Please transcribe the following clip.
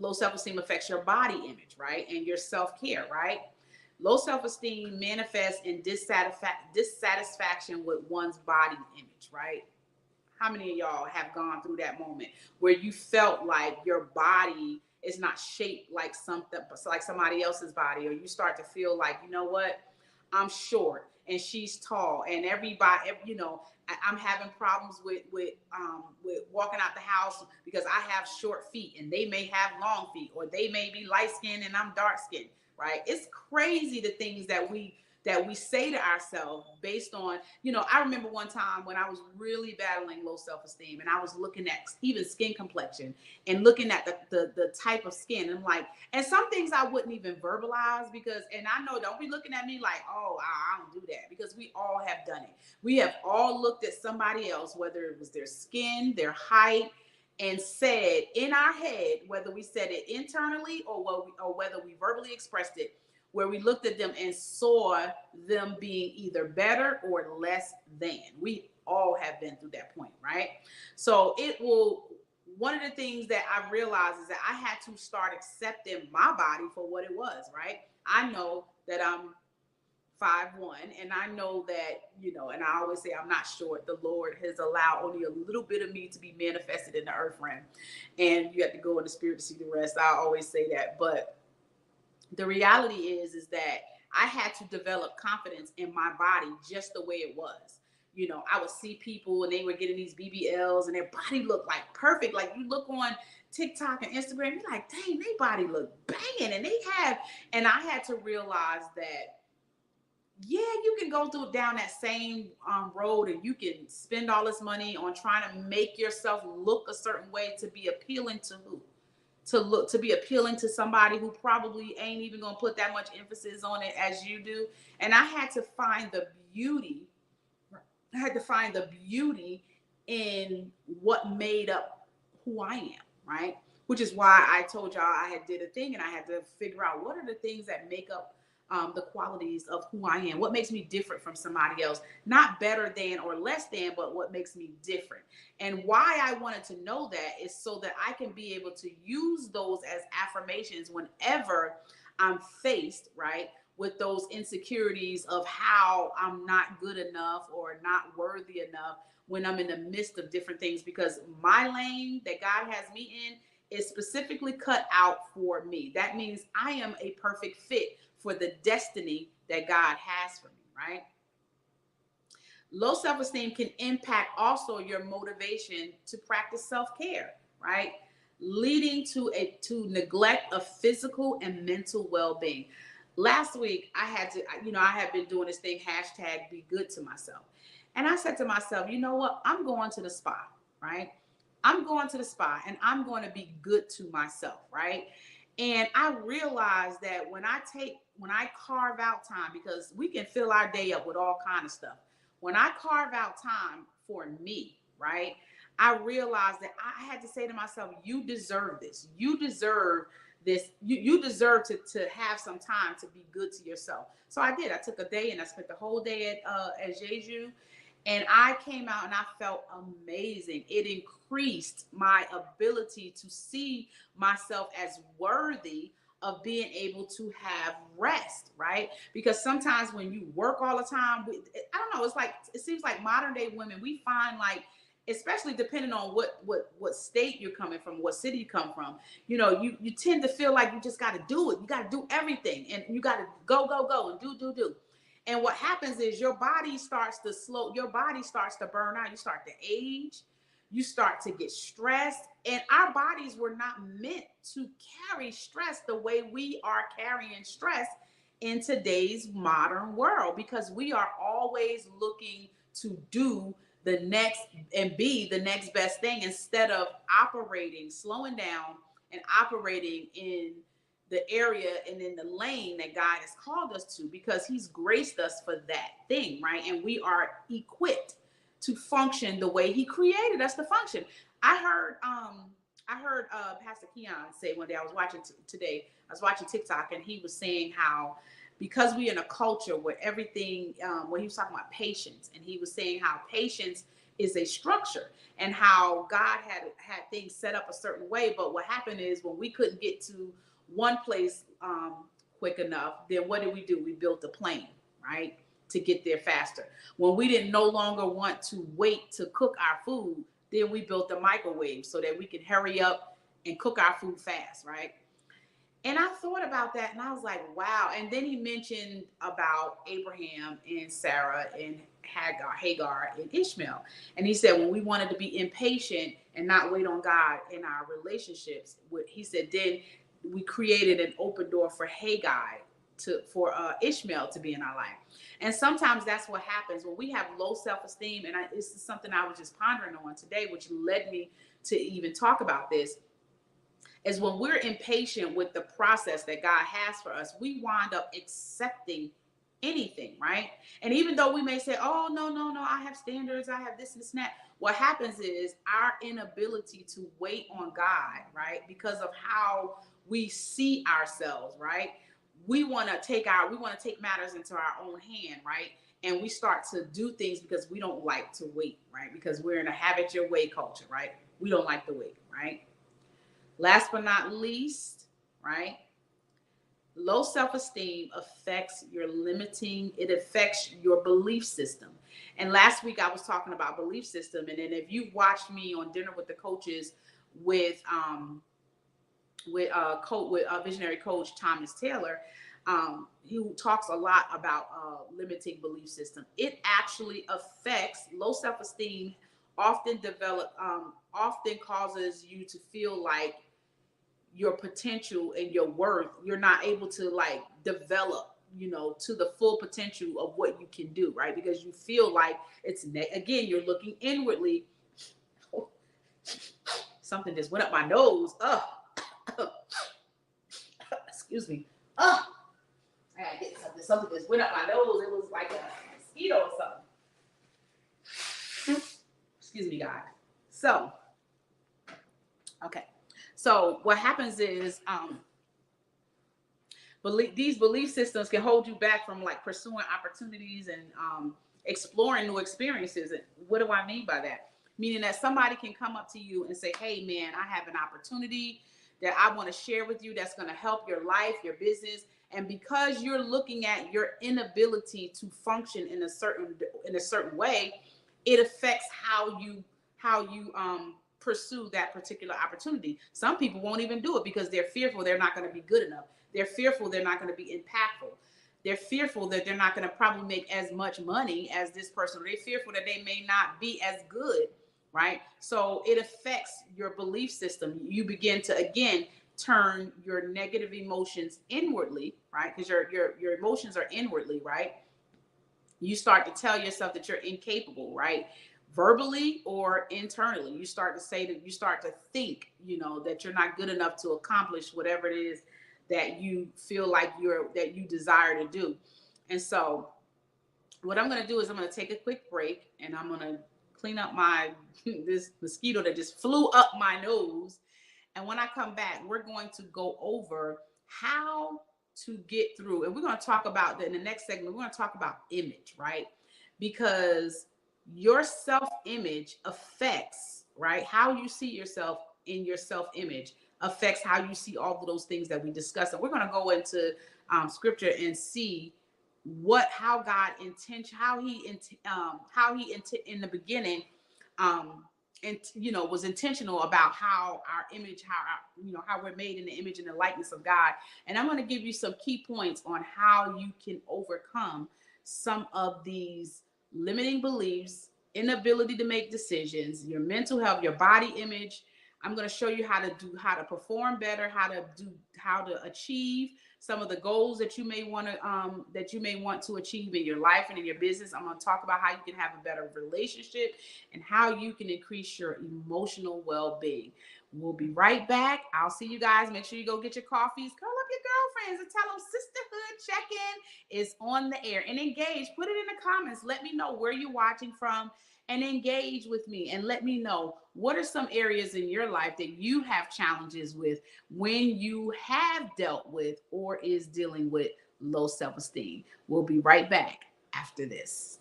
low self-esteem affects your body image, right? And your self-care, right? Low self-esteem manifests in dissatisfaction with one's body image, right? How many of y'all have gone through that moment where you felt like your body is not shaped like something, like somebody else's body, or you start to feel like, you know what, I'm short and she's tall, and everybody, you know, I'm having problems with walking out the house because I have short feet and they may have long feet, or they may be light skinned and I'm dark skinned, right? It's crazy the things that we say to ourselves based on, you know, I remember one time when I was really battling low self-esteem, and I was looking at even skin complexion and looking at the type of skin. And like, and some things I wouldn't even verbalize because, and I know, don't be looking at me like, oh, I don't do that, because we all have done it. We have all looked at somebody else, whether it was their skin, their height, and said in our head, whether we said it internally or whether we verbally expressed it, where we looked at them and saw them being either better or less than. We all have been through that point, right? So one of the things that I realized is that I had to start accepting my body for what it was, right? I know that I'm 5'1", and I know that, you know, and I always say I'm not short. The Lord has allowed only a little bit of me to be manifested in the earth realm, and you have to go in the spirit to see the rest. I always say that, but the reality is that I had to develop confidence in my body just the way it was. You know, I would see people and they were getting these BBLs and their body looked like perfect. Like, you look on TikTok and Instagram, you're like, dang, their body look banging. And I had to realize that, yeah, you can go down that same road, and you can spend all this money on trying to make yourself look a certain way to be appealing to who? To be appealing to somebody who probably ain't even gonna put that much emphasis on it as you do. And I had to find the beauty. I had to find the beauty in what made up who I am, right? Which is why I told y'all I had did a thing, and I had to figure out what are the things that make up the qualities of who I am. What makes me different from somebody else? Not better than or less than, but what makes me different. And why I wanted to know that is so that I can be able to use those as affirmations whenever I'm faced, right, with those insecurities of how I'm not good enough or not worthy enough when I'm in the midst of different things, because my lane that God has me in is specifically cut out for me. That means I am a perfect fit for the destiny that God has for me, right? Low self-esteem can impact also your motivation to practice self-care, right? Leading to neglect of physical and mental well-being. Last week, I had been doing this thing, hashtag be good to myself. And I said to myself, you know what? I'm going to the spa, right? I'm going to the spa and I'm going to be good to myself, right? And I realized that when I carve out time, because we can fill our day up with all kind of stuff. When I carve out time for me, right? I realized that I had to say to myself, you deserve this. You deserve this. You deserve to have some time to be good to yourself. So I did. I took a day and I spent the whole day at Jeju. And I came out and I felt amazing. It increased my ability to see myself as worthy of being able to have rest, right? Because sometimes when you work all the time, I don't know, it seems like modern day women, we find like, especially depending on what state you're coming from, what city you come from, you know, you tend to feel like you just got to do it. You got to do everything, and you got to go and do. And what happens is your body starts to burn out. You start to age, you start to get stressed. And our bodies were not meant to carry stress the way we are carrying stress in today's modern world, because we are always looking to do the next and be the next best thing, instead of slowing down and operating in the area and in the lane that God has called us to, because he's graced us for that thing, right? And we are equipped to function the way he created us to function. I heard Pastor Keon say one day, I was watching TikTok, and he was saying how, because we're in a culture where everything, when he was talking about patience, and he was saying how patience is a structure, and how God had things set up a certain way. But what happened is, when we couldn't get to one place quick enough, then what did? We built a plane, right, to get there faster. When we didn't no longer want to wait to cook our food, then we built a microwave so that we could hurry up and cook our food fast, right? And I thought about that, and I was like, wow. And then he mentioned about Abraham and Sarah and Hagar and Ishmael. And he said, when we wanted to be impatient and not wait on God in our relationships, he said, then we created an open door for for Ishmael to be in our life. And sometimes that's what happens when we have low self-esteem. And this is something I was just pondering on today, which led me to even talk about this, is when we're impatient with the process that God has for us, we wind up accepting anything, right? And even though we may say, oh, no, I have standards, I have this and that, what happens is our inability to wait on God, right? Because of how we see ourselves, right? We want to take matters into our own hand, right? And we start to do things because we don't like to wait, right? Because we're in a have it your way culture, right? We don't like to wait, right? Last but not least, right? Low self-esteem affects it affects your belief system. And last week I was talking about belief system. And then if you watched me on Dinner with the Coaches with visionary coach Thomas Taylor, he talks a lot about limiting belief system. It actually affects low self-esteem. Often causes you to feel like your potential and your worth, you're not able to like develop, to the full potential of what you can do, right? Because you feel like again, you're looking inwardly. Something just went up my nose. Excuse me. I gotta get something. Something just went up my nose. It was like a mosquito or something. Excuse me, guys. So, okay. So what happens is, these belief systems can hold you back from like pursuing opportunities and exploring new experiences. And what do I mean by that? Meaning that somebody can come up to you and say, hey man, I have an opportunity that I want to share with you that's going to help your life, your business. And because you're looking at your inability to function in a certain way, it affects how you pursue that particular opportunity. Some people won't even do it because they're fearful they're not going to be good enough. They're fearful they're not going to be impactful. They're fearful that they're not going to probably make as much money as this person. They're fearful that they may not be as good, right? So it affects your belief system. You begin to, again, turn your negative emotions inwardly, right? Because your emotions are inwardly, right? You start to tell yourself that you're incapable, right? Verbally or internally. You start to say that, you start to think, that you're not good enough to accomplish whatever it is that you feel like that you desire to do. And so what I'm going to do is I'm going to take a quick break, and I'm going to clean up this mosquito that just flew up my nose. And when I come back, we're going to go over how to get through. And we're going to talk about that in the next segment. We're going to talk about image, right? Because your self-image affects, right, how you see yourself. In your self-image affects how you see all of those things that we discussed. And we're going to go into scripture and see how God in the beginning was intentional about how our image, how we're made in the image and the likeness of God. And I'm going to give you some key points on how you can overcome some of these limiting beliefs, inability to make decisions, your mental health, your body image. I'm going to show you how to perform better, how to achieve some of the goals that you may want to achieve in your life and in your business. I'm going to talk about how you can have a better relationship and how you can increase your emotional well-being. We'll be right back. I'll see you guys. Make sure you go get your coffees. Call up your girlfriends and tell them Sisterhood check-in is on the air, and engage. Put it in the comments. Let me know where you're watching from, and engage with me and let me know what are some areas in your life that you have challenges with when you have dealt with or is dealing with low self-esteem. We'll be right back after this.